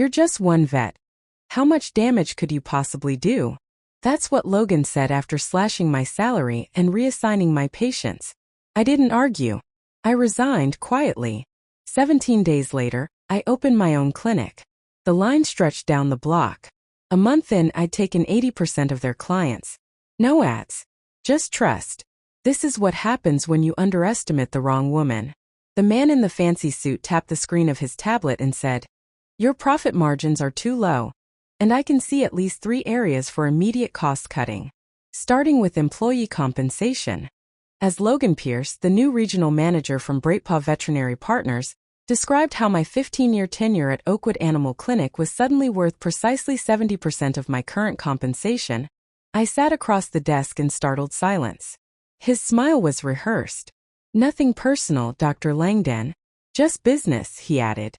You're just one vet. How much damage could you possibly do? That's what Logan said after slashing my salary and reassigning my patients. I didn't argue. I resigned quietly. 17 days later, I opened my own clinic. The line stretched down the block. A month in, I'd taken 80% of their clients. No ads. Just trust. This is what happens when you underestimate the wrong woman. The man in the fancy suit tapped the screen of his tablet and said, "Your profit margins are too low. And I can see at least 3 areas for immediate cost cutting. Starting with employee compensation." As Logan Pierce, the new regional manager from Bratepaw Veterinary Partners, described how my 15-year tenure at Oakwood Animal Clinic was suddenly worth precisely 70% of my current compensation, I sat across the desk in startled silence. His smile was rehearsed. "Nothing personal, Dr. Langdon. Just business," he added.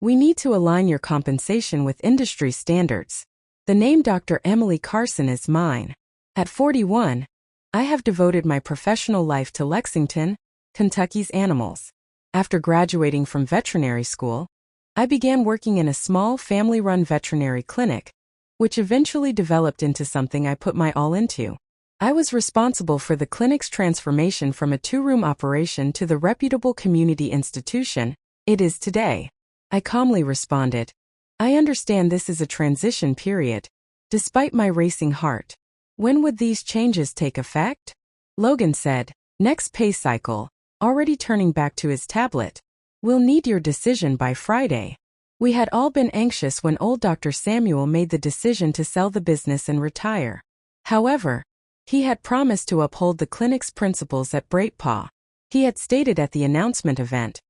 "We need to align your compensation with industry standards. The name Dr. Emily Carson is mine. At 41, I have devoted my professional life to Lexington, Kentucky's animals. After graduating from veterinary school, I began working in a small family-run veterinary clinic, which eventually developed into something I put my all into. I was responsible for the clinic's transformation from a 2-room operation to the reputable community institution it is today." I calmly responded, "I understand this is a transition period, despite my racing heart. When would these changes take effect?" Logan said, "Next pay cycle," already turning back to his tablet. "We'll need your decision by Friday." We had all been anxious when old Dr. Samuel made the decision to sell the business and retire. However, he had promised to uphold the clinic's principles at Bratepaw. He had stated at the announcement event,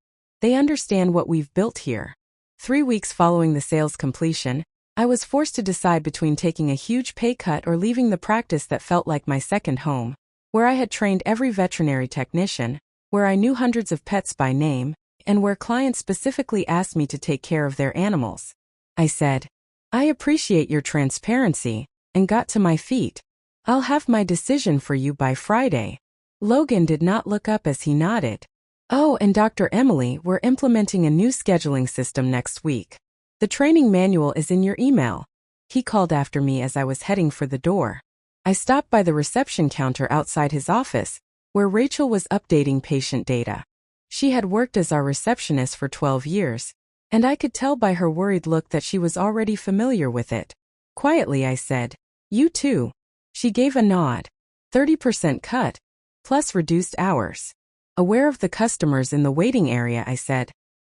"They understand what we've built here." 3 weeks following the sale's completion, I was forced to decide between taking a huge pay cut or leaving the practice that felt like my second home, where I had trained every veterinary technician, where I knew hundreds of pets by name, and where clients specifically asked me to take care of their animals. I said, "I appreciate your transparency," and got to my feet. "I'll have my decision for you by Friday." Logan did not look up as he nodded. "Oh, and Dr. Emily, we're implementing a new scheduling system next week. The training manual is in your email," he called after me as I was heading for the door. I stopped by the reception counter outside his office, where Rachel was updating patient data. She had worked as our receptionist for 12 years, and I could tell by her worried look that she was already familiar with it. Quietly I said, "You too." She gave a nod. 30% cut, plus reduced hours. Aware of the customers in the waiting area, I said,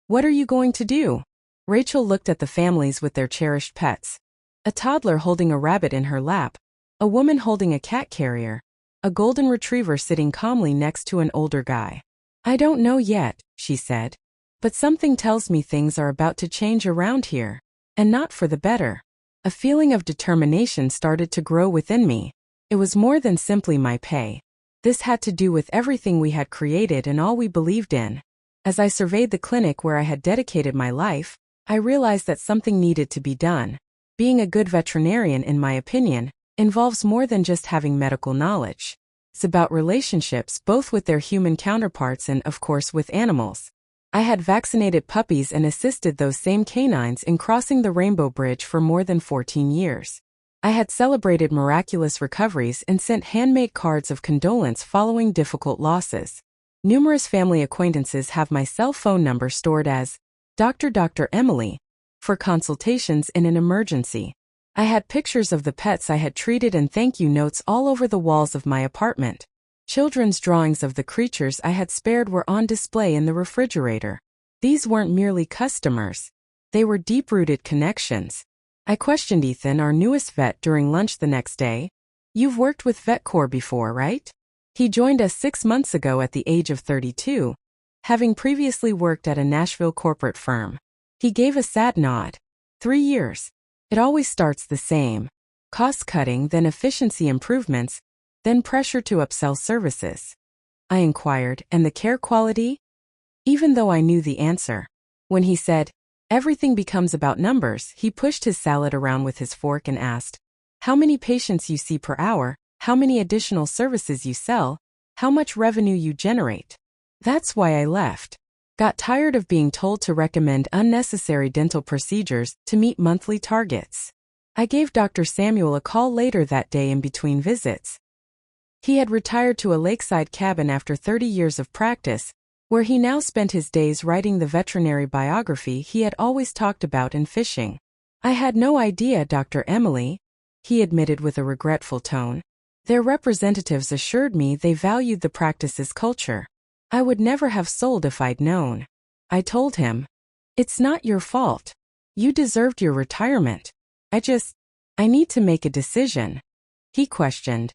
"What are you going to do?" Rachel looked at the families with their cherished pets. A toddler holding a rabbit in her lap, a woman holding a cat carrier, a golden retriever sitting calmly next to an older guy. "I don't know yet," she said, "but something tells me things are about to change around here, and not for the better." A feeling of determination started to grow within me. It was more than simply my pay. This had to do with everything we had created and all we believed in. As I surveyed the clinic where I had dedicated my life, I realized that something needed to be done. Being a good veterinarian, in my opinion, involves more than just having medical knowledge. It's about relationships, both with their human counterparts and, of course, with animals. I had vaccinated puppies and assisted those same canines in crossing the Rainbow Bridge for more than 14 years. I had celebrated miraculous recoveries and sent handmade cards of condolence following difficult losses. Numerous family acquaintances have my cell phone number stored as Dr. Emily for consultations in an emergency. I had pictures of the pets I had treated and thank you notes all over the walls of my apartment. Children's drawings of the creatures I had spared were on display in the refrigerator. These weren't merely customers. They were deep-rooted connections. I questioned Ethan, our newest vet, during lunch the next day. "You've worked with VetCorps before, right?" He joined us 6 months ago at the age of 32, having previously worked at a Nashville corporate firm. He gave a sad nod. 3 years. It always starts the same. Cost-cutting, then efficiency improvements, then pressure to upsell services. I inquired, "And the care quality?" Even though I knew the answer. When he said, "Everything becomes about numbers," he pushed his salad around with his fork and asked, "How many patients you see per hour, how many additional services you sell, how much revenue you generate?" That's why I left. Got tired of being told to recommend unnecessary dental procedures to meet monthly targets. I gave Dr. Samuel a call later that day in between visits. He had retired to a lakeside cabin after 30 years of practice, where he now spent his days writing the veterinary biography he had always talked about and fishing. I had no idea, Dr. Emily, he admitted with a regretful tone. Their representatives assured me they valued the practice's culture. I would never have sold if I'd known. I told him, "It's not your fault. You deserved your retirement. I need to make a decision." He questioned,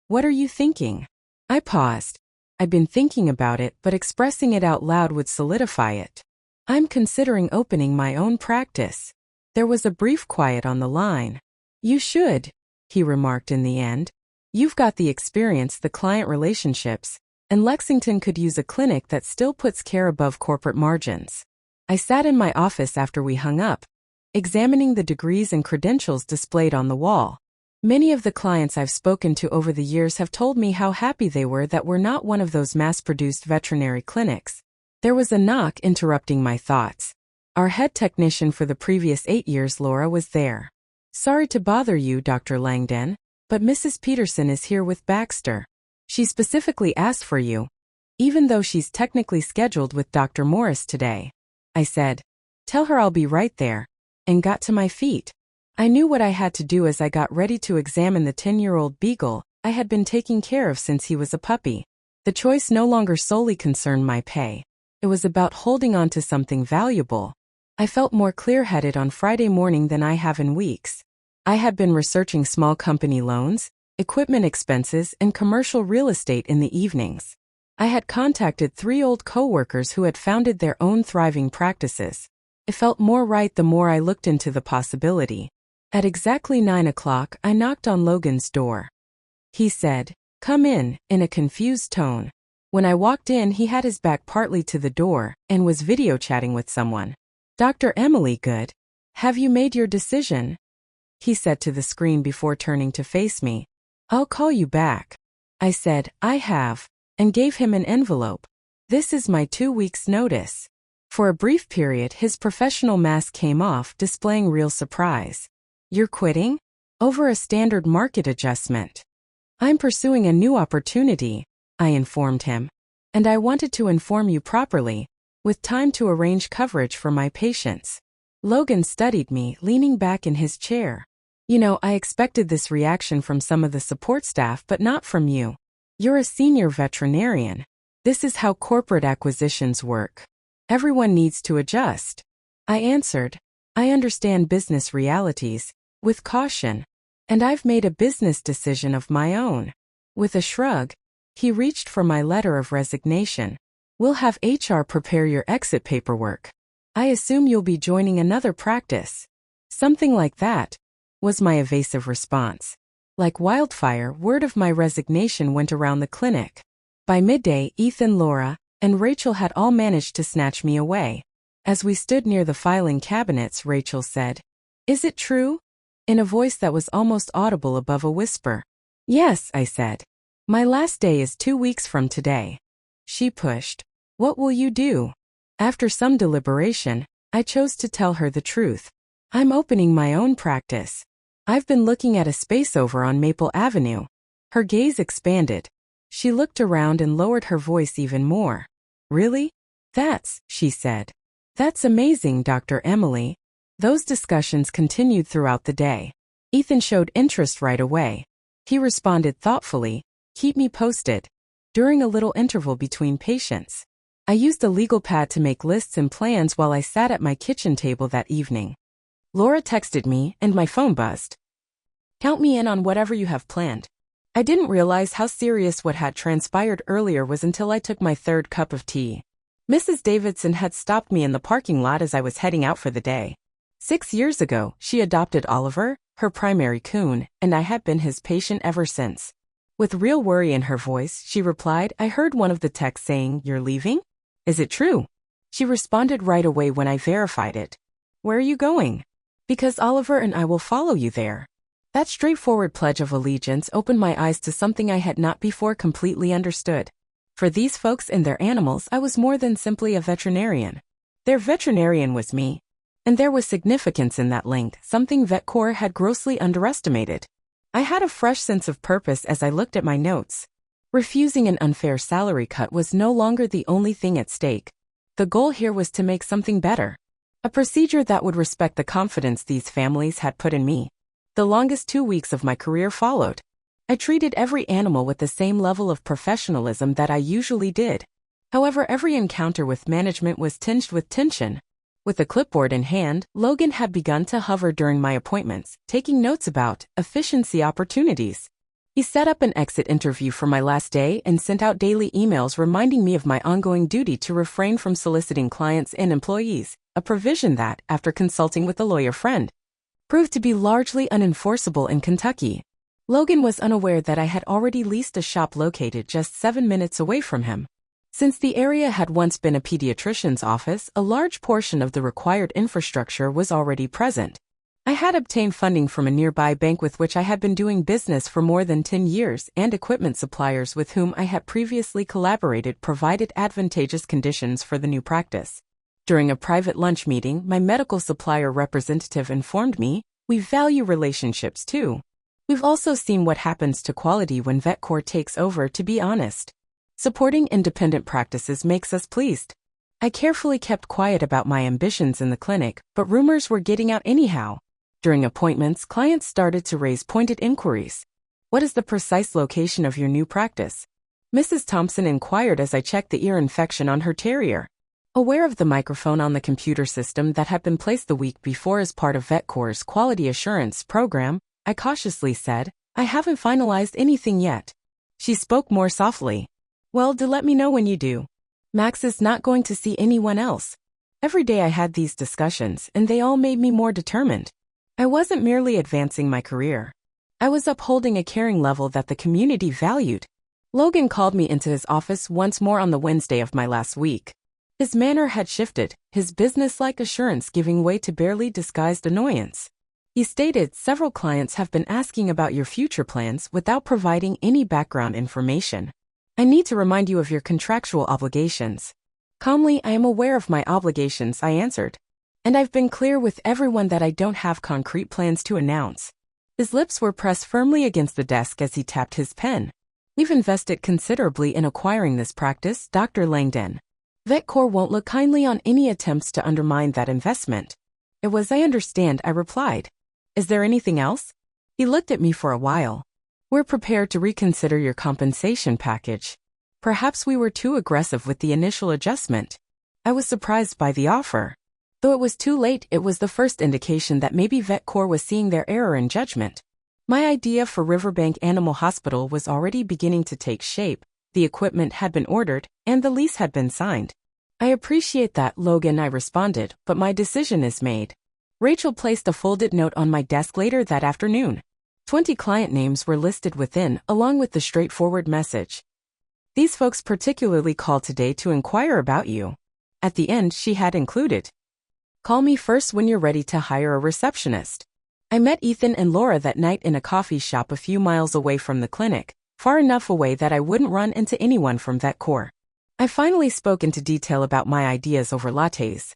"What are you thinking?" I paused. I'd been thinking about it, but expressing it out loud would solidify it. "I'm considering opening my own practice." There was a brief quiet on the line. "You should," he remarked in the end. "You've got the experience, the client relationships, and Lexington could use a clinic that still puts care above corporate margins." I sat in my office after we hung up, examining the degrees and credentials displayed on the wall. Many of the clients I've spoken to over the years have told me how happy they were that we're not one of those mass-produced veterinary clinics. There was a knock interrupting my thoughts. Our head technician for the previous 8 years, Laura, was there. "Sorry to bother you, Dr. Langdon, but Mrs. Peterson is here with Baxter. She specifically asked for you, even though she's technically scheduled with Dr. Morris today." I said, "Tell her I'll be right there," and got to my feet. I knew what I had to do as I got ready to examine the 10-year-old beagle I had been taking care of since he was a puppy. The choice no longer solely concerned my pay. It was about holding on to something valuable. I felt more clear-headed on Friday morning than I have in weeks. I had been researching small company loans, equipment expenses, and commercial real estate in the evenings. I had contacted 3 old coworkers who had founded their own thriving practices. It felt more right the more I looked into the possibility. At exactly 9 o'clock, I knocked on Logan's door. He said, "Come in," in a confused tone. When I walked in, he had his back partly to the door and was video chatting with someone. "Dr. Emily, good. Have you made your decision?" he said to the screen before turning to face me. "I'll call you back." I said, "I have," and gave him an envelope. "This is my 2 weeks' notice." For a brief period, his professional mask came off, displaying real surprise. "You're quitting?" "Over a standard market adjustment." "I'm pursuing a new opportunity," I informed him. "And I wanted to inform you properly, with time to arrange coverage for my patients." Logan studied me, leaning back in his chair. "You know, I expected this reaction from some of the support staff, but not from you. You're a senior veterinarian. This is how corporate acquisitions work. Everyone needs to adjust." I answered, "I understand business realities, with caution. And I've made a business decision of my own." With a shrug, he reached for my letter of resignation. "We'll have HR prepare your exit paperwork. I assume you'll be joining another practice." "Something like that," was my evasive response. Like wildfire, word of my resignation went around the clinic. By midday, Ethan, Laura, and Rachel had all managed to snatch me away. As we stood near the filing cabinets, Rachel said, "Is it true?" in a voice that was almost audible above a whisper. "Yes," I said. "My last day is 2 weeks from today." She pushed, "What will you do?" After some deliberation, I chose to tell her the truth. "I'm opening my own practice. I've been looking at a space over on Maple Avenue." Her gaze expanded. She looked around and lowered her voice even more. "Really? She said. "That's amazing, Dr. Emily." Those discussions continued throughout the day. Ethan showed interest right away. He responded thoughtfully, "Keep me posted." During a little interval between patients, I used a legal pad to make lists and plans while I sat at my kitchen table that evening. Laura texted me, and my phone buzzed. "Count me in on whatever you have planned." I didn't realize how serious what had transpired earlier was until I took my 3rd cup of tea. Mrs. Davidson had stopped me in the parking lot as I was heading out for the day. 6 years ago, she adopted Oliver, her primary coon, and I had been his patient ever since. With real worry in her voice, she replied, "I heard one of the texts saying, 'You're leaving?' Is it true?" She responded right away when I verified it. "Where are you going?" "Because Oliver and I will follow you there." That straightforward pledge of allegiance opened my eyes to something I had not before completely understood. For these folks and their animals, I was more than simply a veterinarian. Their veterinarian was me. And there was significance in that link, something VetCor had grossly underestimated. I had a fresh sense of purpose as I looked at my notes. Refusing an unfair salary cut was no longer the only thing at stake. The goal here was to make something better. A procedure that would respect the confidence these families had put in me. The longest 2 weeks of my career followed. I treated every animal with the same level of professionalism that I usually did. However, every encounter with management was tinged with tension. With a clipboard in hand, Logan had begun to hover during my appointments, taking notes about efficiency opportunities. He set up an exit interview for my last day and sent out daily emails reminding me of my ongoing duty to refrain from soliciting clients and employees, a provision that, after consulting with a lawyer friend, proved to be largely unenforceable in Kentucky. Logan was unaware that I had already leased a shop located just 7 minutes away from him. Since the area had once been a pediatrician's office, a large portion of the required infrastructure was already present. I had obtained funding from a nearby bank with which I had been doing business for more than 10 years, and equipment suppliers with whom I had previously collaborated provided advantageous conditions for the new practice. During a private lunch meeting, my medical supplier representative informed me, "We value relationships too. We've also seen what happens to quality when VetCor takes over, to be honest. Supporting independent practices makes us pleased." I carefully kept quiet about my ambitions in the clinic, but rumors were getting out anyhow. During appointments, clients started to raise pointed inquiries. "What is the precise location of your new practice?" Mrs. Thompson inquired as I checked the ear infection on her terrier. Aware of the microphone on the computer system that had been placed the week before as part of VetCor's quality assurance program, I cautiously said, "I haven't finalized anything yet." She spoke more softly. "Well, do let me know when you do. Max is not going to see anyone else." Every day I had these discussions, and they all made me more determined. I wasn't merely advancing my career. I was upholding a caring level that the community valued. Logan called me into his office once more on the Wednesday of my last week. His manner had shifted, his business-like assurance giving way to barely disguised annoyance. He stated, "Several clients have been asking about your future plans without providing any background information. I need to remind you of your contractual obligations." Calmly, "I am aware of my obligations," I answered. "And I've been clear with everyone that I don't have concrete plans to announce." His lips were pressed firmly against the desk as he tapped his pen. "We've invested considerably in acquiring this practice, Dr. Langdon. VetCor won't look kindly on any attempts to undermine that investment." "It was, I understand," I replied. "Is there anything else?" He looked at me for a while. "We're prepared to reconsider your compensation package." Perhaps we were too aggressive with the initial adjustment. I was surprised by the offer. Though it was too late, it was the first indication that maybe VetCor was seeing their error in judgment. My idea for Riverbank Animal Hospital was already beginning to take shape, the equipment had been ordered, and the lease had been signed. "I appreciate that, Logan," I responded, "but my decision is made." Rachel placed a folded note on my desk later that afternoon. 20 client names were listed within, along with the straightforward message. "These folks particularly called today to inquire about you." At the end, she had included, "Call me first when you're ready to hire a receptionist." I met Ethan and Laura that night in a coffee shop a few miles away from the clinic, far enough away that I wouldn't run into anyone from VetCor. I finally spoke into detail about my ideas over lattes.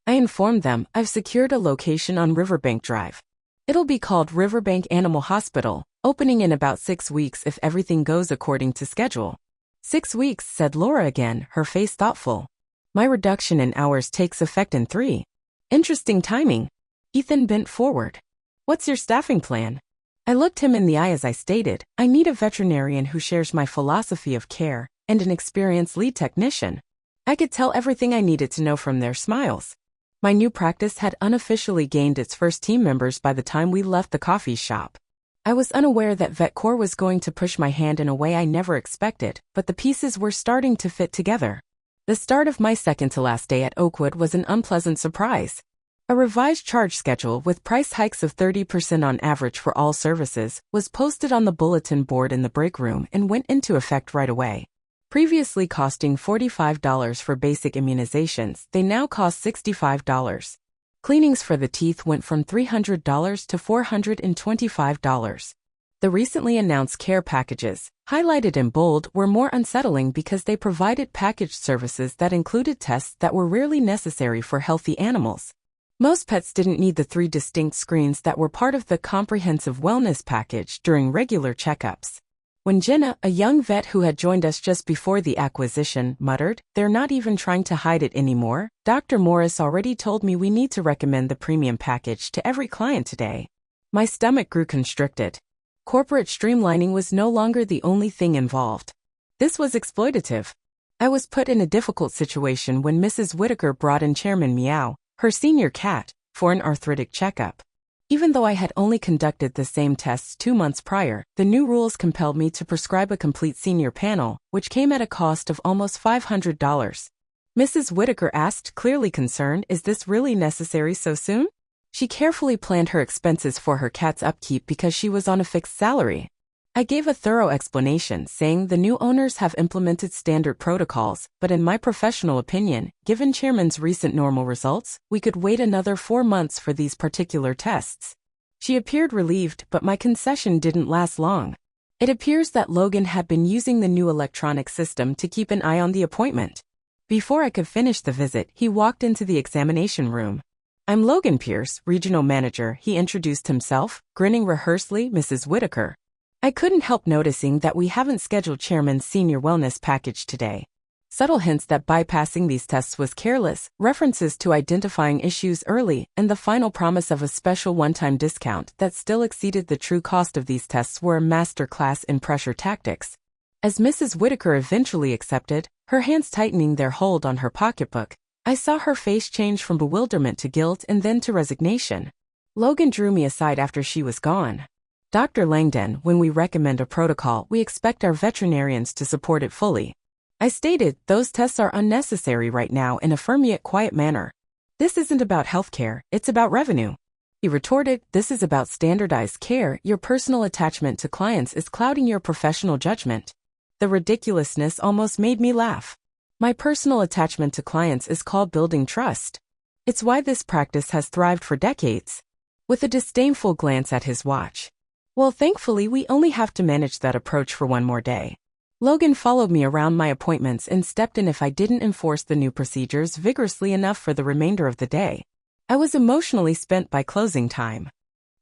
I informed them I've secured a location on Riverbank Drive. It'll be called Riverbank Animal Hospital, opening in about 6 weeks if everything goes according to schedule. 6 weeks, said Laura again, her face thoughtful. My reduction in hours takes effect in 3. Interesting timing. Ethan bent forward. What's your staffing plan? I looked him in the eye as I stated, I need a veterinarian who shares my philosophy of care, and an experienced lead technician. I could tell everything I needed to know from their smiles. My new practice had unofficially gained its first team members by the time we left the coffee shop. I was unaware that VetCor was going to push my hand in a way I never expected, but the pieces were starting to fit together. The start of my second-to-last day at Oakwood was an unpleasant surprise. A revised charge schedule with price hikes of 30% on average for all services was posted on the bulletin board in the break room and went into effect right away. Previously costing $45 for basic immunizations, they now cost $65. Cleanings for the teeth went from $300 to $425. The recently announced care packages, highlighted in bold, were more unsettling because they provided packaged services that included tests that were rarely necessary for healthy animals. Most pets didn't need the 3 distinct screens that were part of the comprehensive wellness package during regular checkups. When Jenna, a young vet who had joined us just before the acquisition, muttered, "They're not even trying to hide it anymore," Dr. Morris already told me we need to recommend the premium package to every client today. My stomach grew constricted. Corporate streamlining was no longer the only thing involved. This was exploitative. I was put in a difficult situation when Mrs. Whitaker brought in Chairman Meow, her senior cat, for an arthritic checkup. Even though I had only conducted the same tests 2 months prior, the new rules compelled me to prescribe a complete senior panel, which came at a cost of almost $500. Mrs. Whitaker asked, clearly concerned, "Is this really necessary so soon?" She carefully planned her expenses for her cat's upkeep because she was on a fixed salary. I gave a thorough explanation, saying the new owners have implemented standard protocols, but in my professional opinion, given Chairman's recent normal results, we could wait another 4 months for these particular tests. She appeared relieved, but my concession didn't last long. It appears that Logan had been using the new electronic system to keep an eye on the appointment. Before I could finish the visit, he walked into the examination room. "I'm Logan Pierce, Regional Manager," he introduced himself, grinning rehearsely, "Mrs. Whitaker." I couldn't help noticing that we haven't scheduled Chairman's senior wellness package today. Subtle hints that bypassing these tests was careless, references to identifying issues early, and the final promise of a special one-time discount that still exceeded the true cost of these tests were a master class in pressure tactics. As Mrs. Whitaker eventually accepted, her hands tightening their hold on her pocketbook, I saw her face change from bewilderment to guilt and then to resignation. Logan drew me aside after she was gone. "Dr. Langdon, when we recommend a protocol, we expect our veterinarians to support it fully." I stated, "Those tests are unnecessary right now," in a firm yet quiet manner. "This isn't about healthcare, it's about revenue." He retorted, "This is about standardized care. Your personal attachment to clients is clouding your professional judgment." The ridiculousness almost made me laugh. My personal attachment to clients is called building trust. It's why this practice has thrived for decades. With a disdainful glance at his watch. "Well, thankfully, we only have to manage that approach for one more day." Logan followed me around my appointments and stepped in if I didn't enforce the new procedures vigorously enough for the remainder of the day. I was emotionally spent by closing time.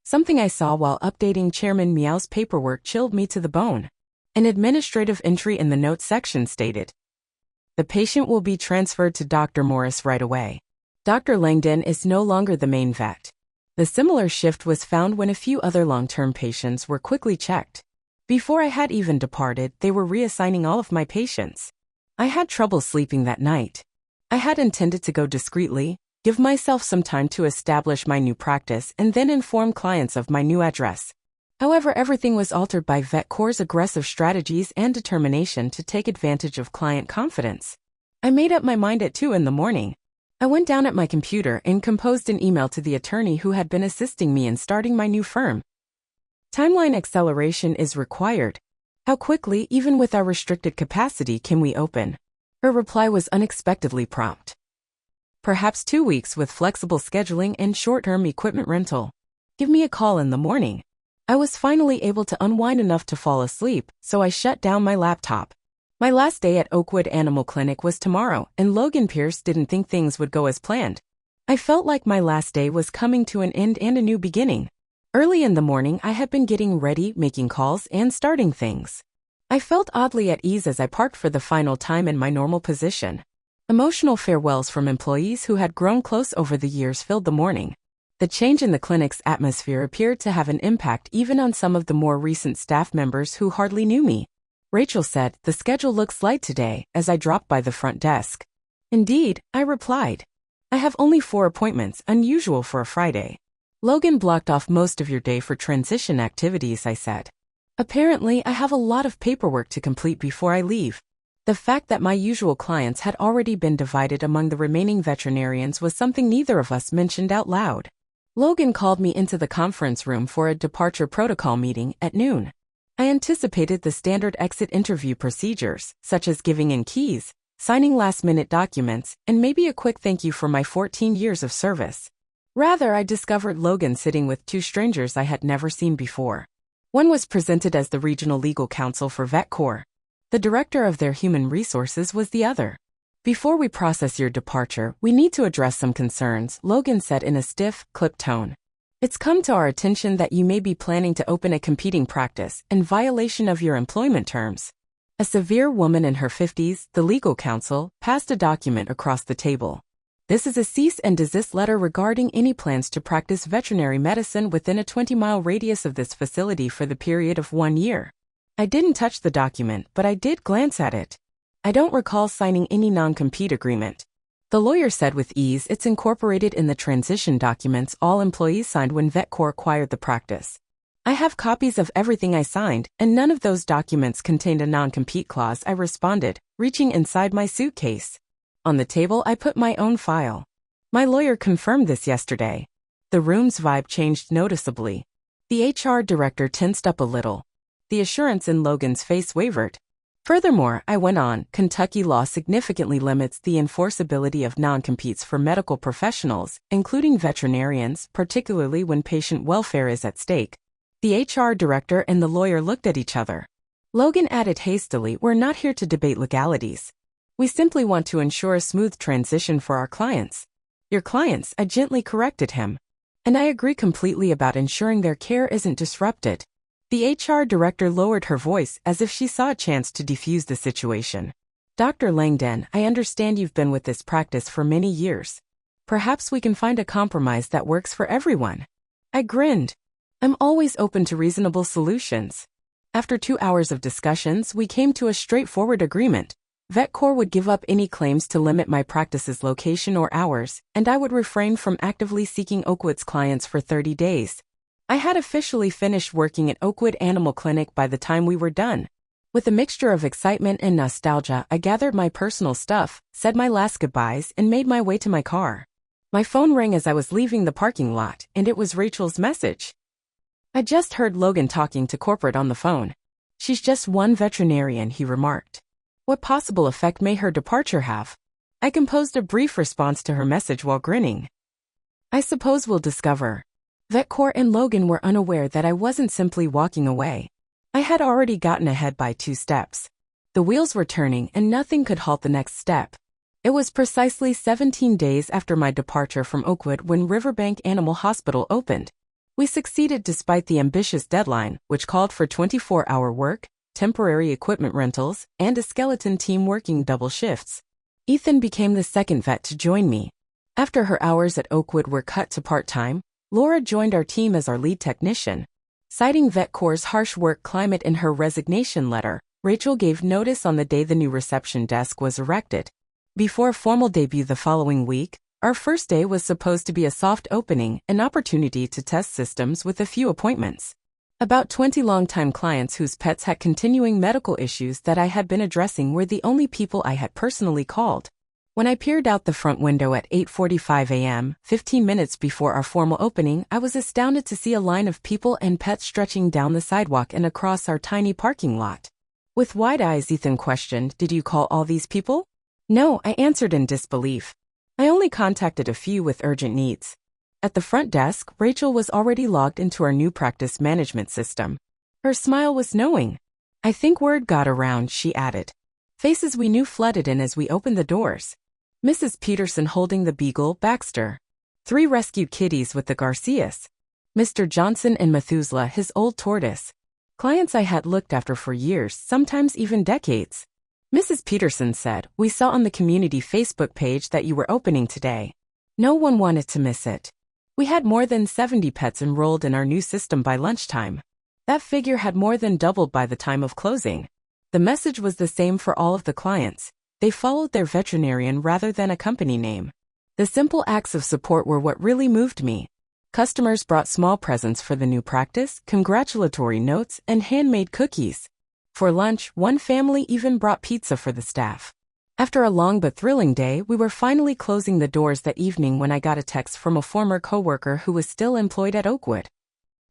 Something I saw while updating Chairman Meow's paperwork chilled me to the bone. An administrative entry in the notes section stated, "The patient will be transferred to Dr. Morris right away. Dr. Langdon is no longer the main vet." The similar shift was found when a few other long-term patients were quickly checked. Before I had even departed, they were reassigning all of my patients. I had trouble sleeping that night. I had intended to go discreetly, give myself some time to establish my new practice, and then inform clients of my new address. However, everything was altered by VetCore's aggressive strategies and determination to take advantage of client confidence. I made up my mind at 2 in the morning. I went down at my computer and composed an email to the attorney who had been assisting me in starting my new firm. Timeline acceleration is required. How quickly, even with our restricted capacity, can we open? Her reply was unexpectedly prompt. Perhaps 2 weeks with flexible scheduling and short-term equipment rental. Give me a call in the morning. I was finally able to unwind enough to fall asleep, so I shut down my laptop. My last day at Oakwood Animal Clinic was tomorrow, and Logan Pierce didn't think things would go as planned. I felt like my last day was coming to an end and a new beginning. Early in the morning, I had been getting ready, making calls, and starting things. I felt oddly at ease as I parked for the final time in my normal position. Emotional farewells from employees who had grown close over the years filled the morning. The change in the clinic's atmosphere appeared to have an impact even on some of the more recent staff members who hardly knew me. Rachel said, "The schedule looks light today," as I dropped by the front desk. "Indeed," I replied. "I have only 4 appointments, unusual for a Friday." "Logan blocked off most of your day for transition activities," I said. "Apparently, I have a lot of paperwork to complete before I leave." The fact that my usual clients had already been divided among the remaining veterinarians was something neither of us mentioned out loud. Logan called me into the conference room for a departure protocol meeting at noon. I anticipated the standard exit interview procedures, such as giving in keys, signing last-minute documents, and maybe a quick thank you for my 14 years of service. Rather, I discovered Logan sitting with 2 strangers I had never seen before. One was presented as the regional legal counsel for VetCorp. The director of their human resources was the other. Before we process your departure, we need to address some concerns, Logan said in a stiff, clipped tone. It's come to our attention that you may be planning to open a competing practice in violation of your employment terms. A severe woman in her 50s, the legal counsel, passed a document across the table. This is a cease and desist letter regarding any plans to practice veterinary medicine within a 20-mile radius of this facility for the period of 1 year. I didn't touch the document, but I did glance at it. I don't recall signing any non-compete agreement. The lawyer said with ease it's incorporated in the transition documents all employees signed when VetCorp acquired the practice. I have copies of everything I signed, and none of those documents contained a non-compete clause, I responded, reaching inside my suitcase. On the table, I put my own file. My lawyer confirmed this yesterday. The room's vibe changed noticeably. The HR director tensed up a little. The assurance in Logan's face wavered. Furthermore, I went on, Kentucky law significantly limits the enforceability of non-competes for medical professionals, including veterinarians, particularly when patient welfare is at stake. The HR director and the lawyer looked at each other. Logan added hastily, we're not here to debate legalities. We simply want to ensure a smooth transition for our clients. Your clients, I gently corrected him. And I agree completely about ensuring their care isn't disrupted. The HR director lowered her voice as if she saw a chance to defuse the situation. Dr. Langdon, I understand you've been with this practice for many years. Perhaps we can find a compromise that works for everyone. I grinned. I'm always open to reasonable solutions. After 2 hours of discussions, we came to a straightforward agreement. VetCorp would give up any claims to limit my practice's location or hours, and I would refrain from actively seeking Oakwood's clients for 30 days. I had officially finished working at Oakwood Animal Clinic by the time we were done. With a mixture of excitement and nostalgia, I gathered my personal stuff, said my last goodbyes, and made my way to my car. My phone rang as I was leaving the parking lot, and it was Rachel's message. I just heard Logan talking to corporate on the phone. She's just one veterinarian, he remarked. What possible effect may her departure have? I composed a brief response to her message while grinning. I suppose we'll discover. VetCorp and Logan were unaware that I wasn't simply walking away. I had already gotten ahead by 2 steps. The wheels were turning and nothing could halt the next step. It was precisely 17 days after my departure from Oakwood when Riverbank Animal Hospital opened. We succeeded despite the ambitious deadline, which called for 24-hour work, temporary equipment rentals, and a skeleton team working double shifts. Ethan became the second vet to join me. After her hours at Oakwood were cut to part-time, Laura joined our team as our lead technician. Citing VetCorp's harsh work climate in her resignation letter, Rachel gave notice on the day the new reception desk was erected. Before a formal debut the following week, our first day was supposed to be a soft opening, an opportunity to test systems with a few appointments. About 20 longtime clients whose pets had continuing medical issues that I had been addressing were the only people I had personally called. When I peered out the front window at 8:45 a.m., 15 minutes before our formal opening, I was astounded to see a line of people and pets stretching down the sidewalk and across our tiny parking lot. With wide eyes, Ethan questioned, "Did you call all these people?" "No," I answered in disbelief. "I only contacted a few with urgent needs." At the front desk, Rachel was already logged into our new practice management system. Her smile was knowing. "I think word got around," she added. Faces we knew flooded in as we opened the doors. Mrs. Peterson holding the beagle, Baxter. 3 rescued kitties with the Garcias. Mr. Johnson and Methuselah, his old tortoise. Clients I had looked after for years, sometimes even decades. Mrs. Peterson said, "We saw on the community Facebook page that you were opening today. No one wanted to miss it." We had more than 70 pets enrolled in our new system by lunchtime. That figure had more than doubled by the time of closing. The message was the same for all of the clients. They followed their veterinarian rather than a company name. The simple acts of support were what really moved me. Customers brought small presents for the new practice, congratulatory notes, and handmade cookies. For lunch, one family even brought pizza for the staff. After a long but thrilling day, we were finally closing the doors that evening when I got a text from a former coworker who was still employed at Oakwood.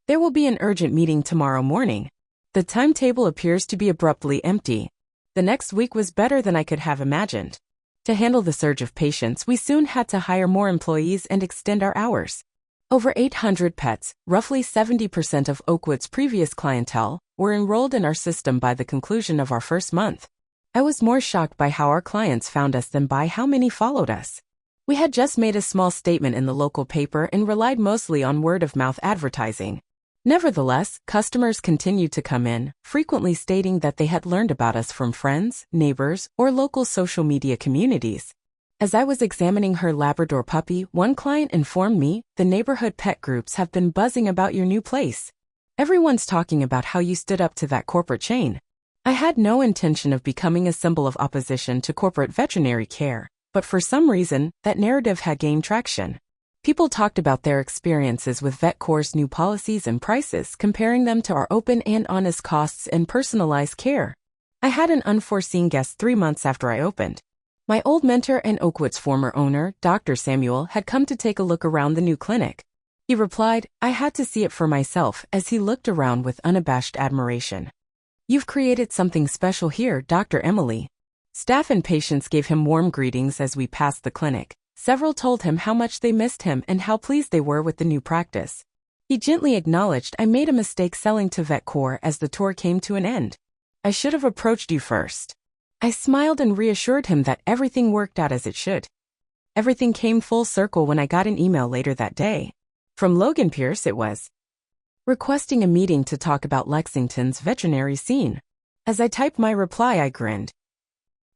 "There will be an urgent meeting tomorrow morning. The timetable appears to be abruptly empty." The next week was better than I could have imagined. To handle the surge of patients, we soon had to hire more employees and extend our hours. Over 800 pets, roughly 70% of Oakwood's previous clientele, were enrolled in our system by the conclusion of our first month. I was more shocked by how our clients found us than by how many followed us. We had just made a small statement in the local paper and relied mostly on word-of-mouth advertising. Nevertheless, customers continued to come in, frequently stating that they had learned about us from friends, neighbors, or local social media communities. As I was examining her Labrador puppy, one client informed me, "The neighborhood pet groups have been buzzing about your new place. Everyone's talking about how you stood up to that corporate chain." I had no intention of becoming a symbol of opposition to corporate veterinary care, but for some reason, that narrative had gained traction. People talked about their experiences with VetCore's new policies and prices, comparing them to our open and honest costs and personalized care. I had an unforeseen guest 3 months after I opened. My old mentor and Oakwood's former owner, Dr. Samuel, had come to take a look around the new clinic. He replied, "I had to see it for myself," as he looked around with unabashed admiration. "You've created something special here, Dr. Emily." Staff and patients gave him warm greetings as we passed the clinic. Several told him how much they missed him and how pleased they were with the new practice. He gently acknowledged I made a mistake selling to VetCore as the tour came to an end. "I should have approached you first." I smiled and reassured him that everything worked out as it should. Everything came full circle when I got an email later that day. From Logan Pierce it was, requesting a meeting to talk about Lexington's veterinary scene. As I typed my reply, I grinned.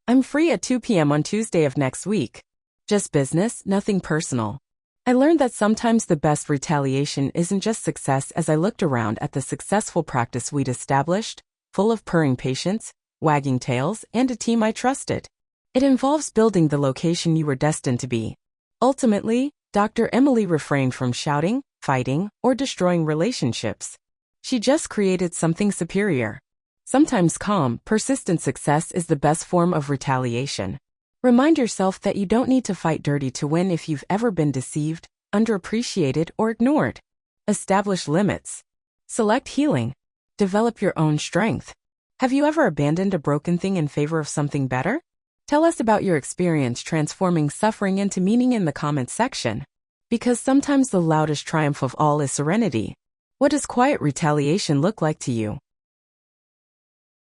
"I'm free at 2 p.m. on Tuesday of next week. Just business, nothing personal." I learned that sometimes the best retaliation isn't just success as I looked around at the successful practice we'd established, full of purring patients, wagging tails, and a team I trusted. It involves building the location you were destined to be. Ultimately, Dr. Emily refrained from shouting, fighting, or destroying relationships. She just created something superior. Sometimes calm, persistent success is the best form of retaliation. Remind yourself that you don't need to fight dirty to win if you've ever been deceived, underappreciated, or ignored. Establish limits. Select healing. Develop your own strength. Have you ever abandoned a broken thing in favor of something better? Tell us about your experience transforming suffering into meaning in the comments section. Because sometimes the loudest triumph of all is serenity. What does quiet retaliation look like to you?